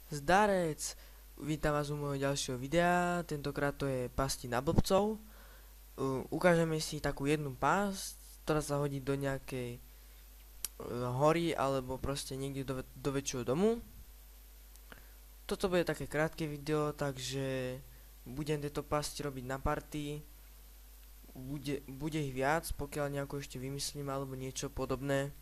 Zdarec! Vítam vás u môjho ďalšieho videa, tentokrát to je pasti na blbcov. Ukážeme si takú jednu pásť, ktorá sa hodí do nejakej hory alebo proste niekde do väčšieho domu. Toto bude také krátke video, takže budem tieto pasti robiť na party. Bude ich viac, pokiaľ nejako ešte vymyslím alebo niečo podobné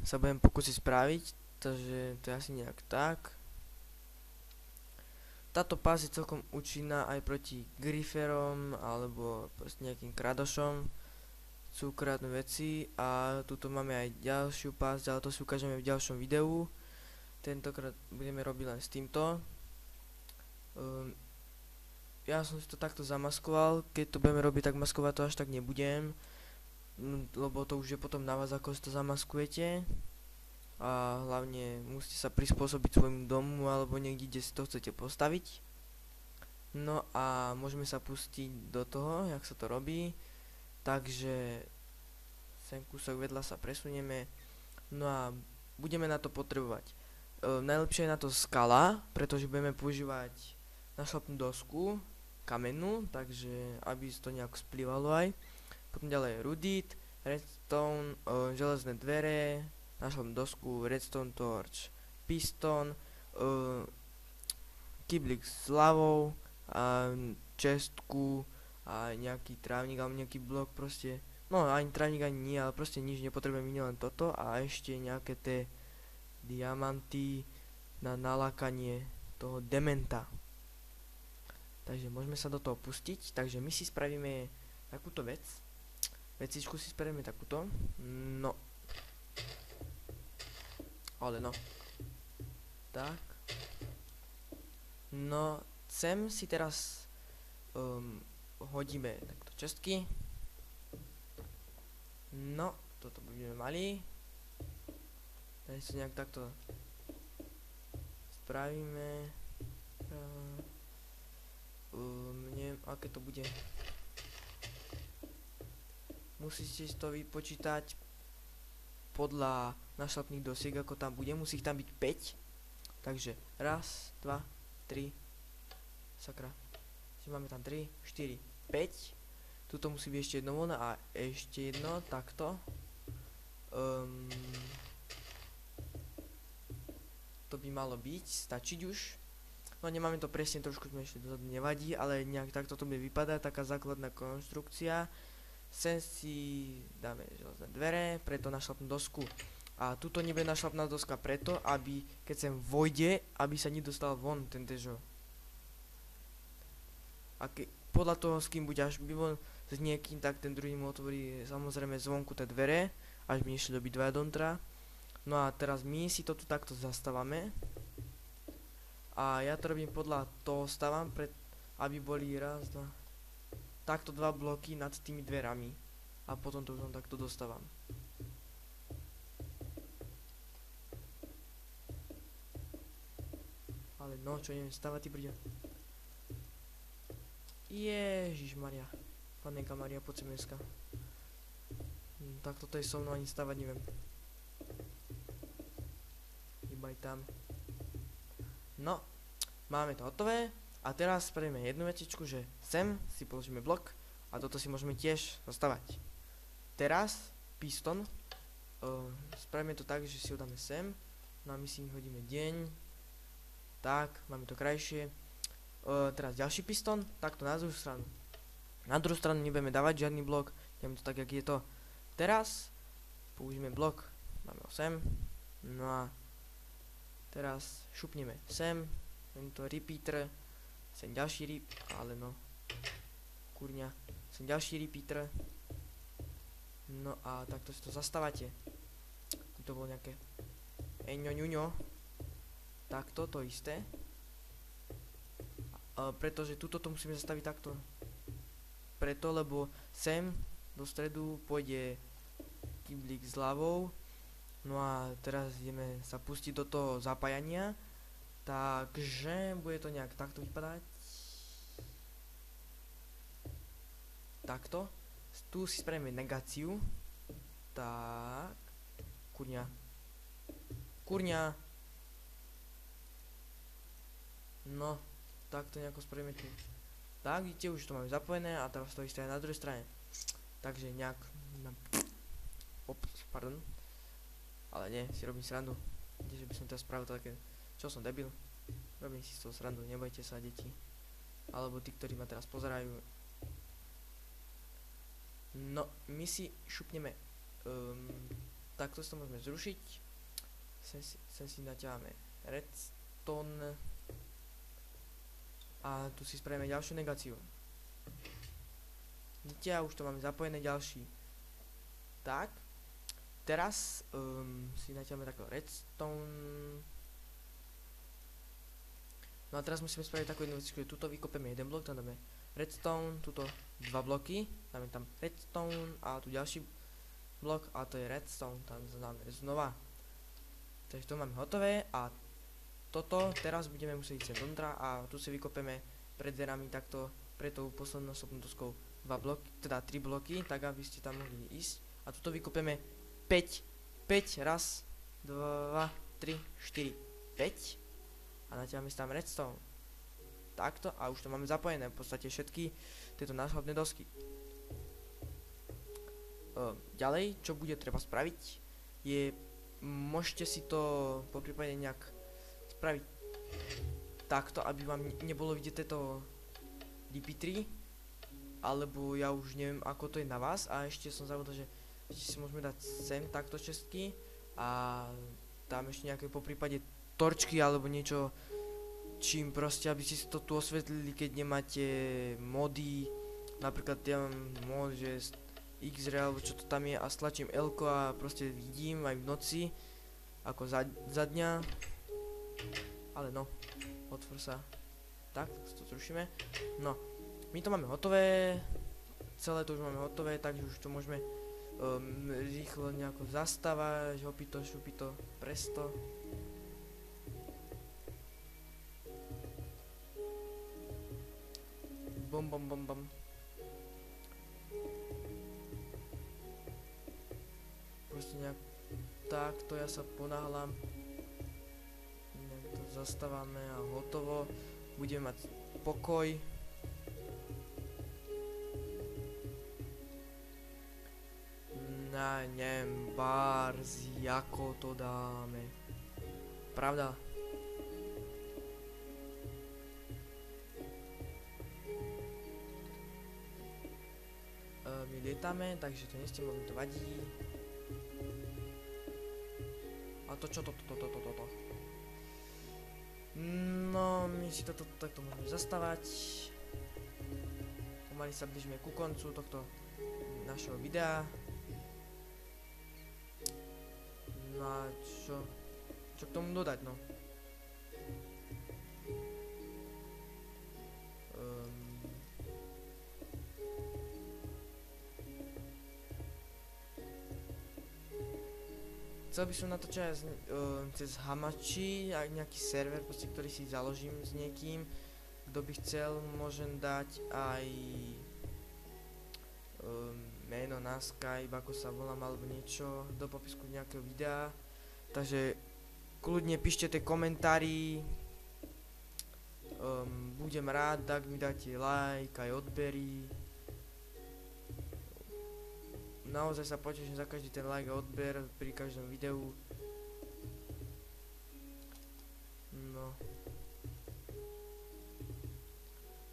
sa budem pokúsiť spraviť, takže to je asi nejak tak. Táto pás je celkom účinná aj proti griferom alebo proste nejakým kradošom. Chcú kradnúť veci a tuto máme aj ďalšiu pásť, ale to si ukážeme v ďalšom videu. Tentokrát budeme robiť len s týmto. Ja som si to takto zamaskoval, keď to budeme robiť, tak maskovať to až tak nebudem, lebo to už je potom na vás, ako si to zamaskujete. A hlavne musíte sa prispôsobiť svojmu domu alebo niekde, kde si to chcete postaviť. No a môžeme sa pustiť do toho, jak sa to robí. Takže sem kúsok vedľa sa presunieme. No a budeme na to potrebovať najlepšie je na to skala, pretože budeme používať našlapnú dosku kamennú, takže aby to nejako splývalo aj. Potom ďalej rudit, redstone, železné dvere, našlapnú dosku, redstone torch, piston, kyblik s lavou, a čestku a nejaký trávnik alebo nejaký blok proste. No ani trávnik ani nie, ale proste nič nepotrebujem, iné len toto a ešte nejaké tie diamanty na nalákanie toho dementa. Takže môžeme sa do toho pustiť, takže my si spravíme takúto vec. Vecičku si spravíme takúto. No. Ale no. Tak. No, sem si teraz hodíme takto čestky. No, toto budeme mali. Tady si nejak takto spravíme. Neviem, aké to bude. Musíte si to vypočítať podľa našlapných dosiek, ako tam bude. Musí ich tam byť 5. Takže raz, 2, 3. Sakra. Máme tam 3, 4, 5. Tuto musí byť ešte jedno voľné a ešte jedno, takto. To by malo byť, stačiť už. No nemáme to presne, trošku sme ešte dozadu, nevadí, ale nejak takto to bude vypadať, taká základná konštrukcia. Sem si dáme železné dvere, preto našlapnú dosku. A tuto nebude našlapná doska preto, aby keď sem vojde, aby sa nedostal von ten dežo. A podľa toho, s kým bude, až by bol s niekým, tak ten druhý mu otvorí samozrejme zvonku tie dvere, až by nešli dobiť dvaja dontra. No a teraz my si to tu takto zastávame. A ja to robím podľa toho stávam, aby boli raz, dva, takto 2 bloky nad tými dverami. A potom to už len takto dostávam. Ale no, čo neviem stavať, ty brďa. Ježišmaria. Panenka Maria, poď sem dneska. Tak toto je so mnou ani stavať neviem. Iba aj tam. No, máme to hotové. A teraz spravíme jednu vecičku, že sem si položíme blok a toto si môžeme tiež zastavať. Teraz piston. Spravíme to tak, že si ho dáme sem. No a my si hodíme deň. Tak, máme to krajšie. Teraz ďalší piston, takto na druhú stranu. Na druhú stranu nebudeme dávať žiadny blok, dáme to tak, jak je to. Teraz použijeme blok, máme ho sem. No a teraz šupneme sem, tento repeater, sem ďalší ale no, kurňa, sem ďalší repeater. No a takto si to zastávate. To bolo nejaké eňoňuňo. Takto, to isté. Pretože tuto to musíme zastaviť takto. Preto, lebo sem do stredu pôjde kyblik s ľavou. No a teraz ideme sa pustiť do toho zapájania. Takže bude to nejak takto vypadať. Takto. Tu si spravíme negáciu. Tak. Kurňa. Kurňa. No, tak to nejako spravíme tu. Tak, vidíte, už to máme zapojené a teraz to isté aj na druhej strane. Takže nejak... Ops, pardon. Ale nie, si robím srandu. Že by som teraz spravil také... Čo som debil? Robím si z toho srandu, nebojte sa, deti. Alebo tí, ktorí ma teraz pozerajú. No, my si šupneme. Takto si to môžeme zrušiť. Sem si naťaháme redstone. A tu si spravíme ďalšiu negáciu. Vidíte, a už to máme zapojené ďalší. Tak. Teraz si naťaháme takto redstone. No a teraz musíme spraviť takú jednu vec, že tuto vykopeme jeden blok, tam dáme redstone, tuto dva bloky, dáme tam redstone a tu ďalší blok a to je redstone, tam dáme znova. Takže to máme hotové a toto teraz budeme musieť ísť dovnútra a tu si vykopeme pred dverami takto pre tou poslednou stopnou doskou dva bloky, teda 3 bloky, tak aby ste tam mohli ísť. A tuto vykopeme 5, raz, 2, 3, 4, 5 a natiaľme si tam redstone. Takto a už to máme zapojené, v podstate všetky tieto nášhodné dosky. Ďalej, čo bude treba spraviť, je, môžete si to poprípade nejak spraviť takto, aby vám nebolo vidieť tieto DP3, alebo ja už neviem, ako to je na vás. A ešte som zabudol, že ešte si môžeme dať sem takto čestky a tam ešte nejaké poprípade torčky alebo niečo, čím proste, aby ste si to tu osvetlili, keď nemáte mody. Napríklad ja mám mod, že X-ray alebo čo to tam je a stlačím L-ko a proste vidím aj v noci, ako za dňa. Ale no, otvor sa. Tak si to zrušíme. No, my to máme hotové, celé to už máme hotové, takže už to môžeme rýchlo nejako zastavať, hopito, šupito, presto. Bom, bom, bom, bom. Proste nejak takto ja sa ponáhľam. Nejak to zastávame a hotovo. Budeme mať pokoj. Neviem, bars, ako to dáme. Pravda? My lietame, takže to nestímlo, mi to vadí. A to čo toto? No, my si toto takto môžeme zastávať. Pomaly sa blížime ku koncu tohto našeho videa. No a čo k tomu dodať, no? Chcel by som natočiť aj cez Hamachi, aj nejaký server, proste, ktorý si založím s niekým. Kto by chcel, môžem dať aj meno na Skype, ako sa volám, alebo niečo do popisku nejakého videa. Takže kľudne píšte tie komentári. Budem rád, ak mi dáte like, aj odbery. Naozaj sa poteším za každý ten like a odber pri každom videu. No.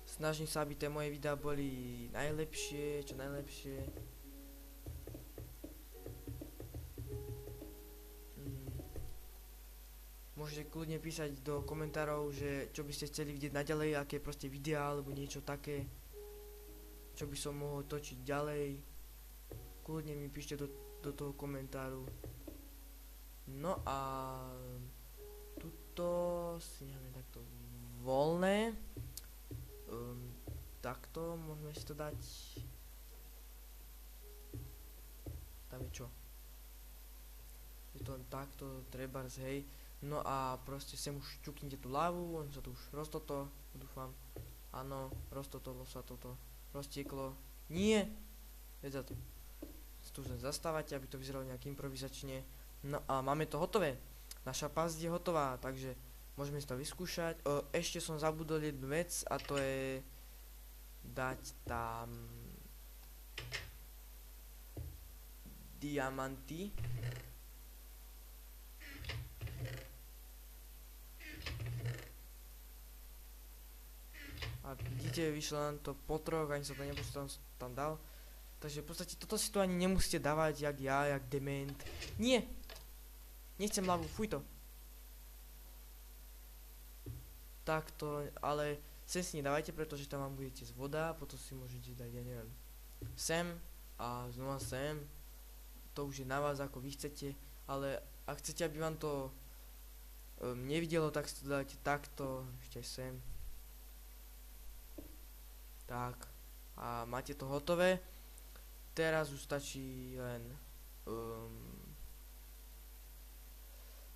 Snažím sa, aby tie moje videá boli najlepšie, čo najlepšie. Môžete kľudne písať do komentárov, že čo by ste chceli vidieť naďalej, aké proste videá alebo niečo také, čo by som mohol točiť ďalej. Kľudne mi píšte do toho komentáru. No a tuto si necháme takto voľné. Takto môžeme si to dať. Tam je čo? Je to len takto, trebárs, hej. No a proste sem už čuknite tú lávu, on sa tu už roztoto, dúfam. Áno, roztotolo sa toto, roztieklo. Nie! Je za to. Tu len zastávate, aby to vyzeralo nejak improvizačne. No a máme to hotové. Naša pasť je hotová, takže Môžeme si to vyskúšať. Ešte som zabudol jednu vec a to je dať tam diamanty. A vidíte, vyšlo nám to po troch, ani sa to tam dal. Takže v podstate toto si tu ani nemusíte dávať, jak ja, jak dement. Nie! Nechcem lavu, fuj to. Takto, ale sem si nedávajte, pretože tam vám budete z voda, potom si môžete dať, ja neviem, sem a znova sem. To už je na vás, ako vy chcete, ale ak chcete, aby vám to nevidelo, tak si to dáte takto, ešte aj sem. Tak, a máte to hotové. Teraz už stačí len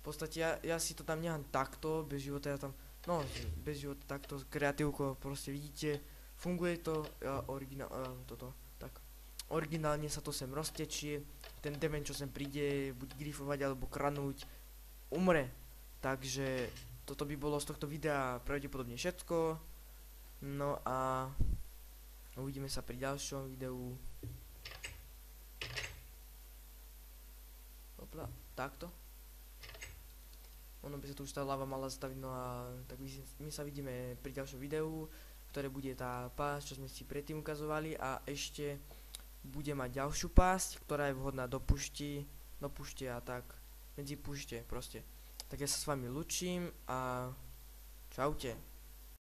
v podstate ja si to tam nechám takto, bez života ja tam, no bez života takto, kreatívko, proste vidíte, funguje to, tak, originálne sa to sem roztečie, ten dement, čo sem príde, buď grifovať alebo kranúť, umre. Takže toto by bolo z tohto videa pravdepodobne všetko, no a uvidíme sa pri ďalšom videu. Opla, takto. Ono by sa tu už tá lava mala zastaviť, no a tak my sa vidíme pri ďalšom videu, ktoré bude tá pásť, čo sme si predtým ukazovali, a ešte bude mať ďalšiu pásť, ktorá je vhodná do pušti, a tak, medzi pušte proste. Tak ja sa s vami lúčim a čaute.